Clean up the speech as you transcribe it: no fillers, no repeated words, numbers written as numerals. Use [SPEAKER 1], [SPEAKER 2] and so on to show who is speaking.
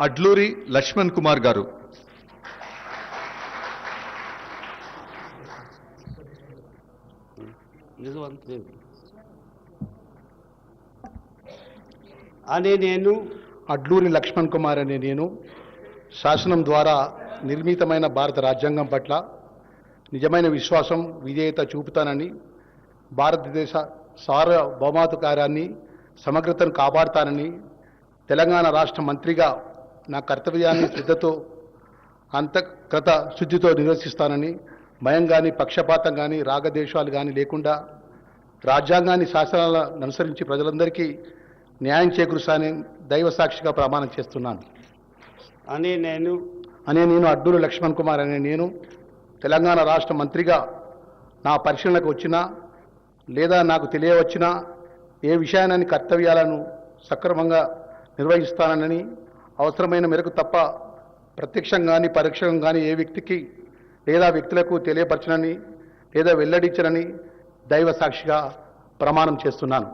[SPEAKER 1] అడ్లూరి లక్ష్మణ్ కుమార్ గారు.
[SPEAKER 2] అడ్లూరి లక్ష్మణ్ కుమార్ అనే నేను శాసనం ద్వారా నిర్మితమైన భారత రాజ్యాంగం పట్ల నిజమైన విశ్వాసం విధేయత చూపుతానని, భారతదేశ సార్వభౌమాధికారాన్ని సమగ్రతను కాపాడుతానని, తెలంగాణ రాష్ట్ర మంత్రిగా నా కర్తవ్యాన్ని శ్రద్ధతో అంతఃకృత శుద్ధితో నిర్వర్తిస్తానని, భయం కానీ పక్షపాతం కానీ రాగద్వేషాలు కానీ లేకుండా రాజ్యాంగాన్ని శాసనాలను అనుసరించి ప్రజలందరికీ న్యాయం చేకూరుస్తానని దైవ సాక్షిగా ప్రమాణం చేస్తున్నాను. నేను అడ్లూరి లక్ష్మణ్ కుమార్ అనే నేను తెలంగాణ రాష్ట్ర మంత్రిగా నా పరిశీలనకు వచ్చినా లేదా నాకు తెలియవచ్చినా ఏ విషయాన్ని కర్తవ్యాలను సక్రమంగా నిర్వహిస్తానని, అవసరమైన మేరకు తప్ప ప్రత్యక్షం కానీ పరోక్షం కానీ ఏ వ్యక్తికి లేదా వ్యక్తులకు తెలియపరచనని లేదా వెల్లడించనని దైవ సాక్షిగా ప్రమాణం చేస్తున్నాను.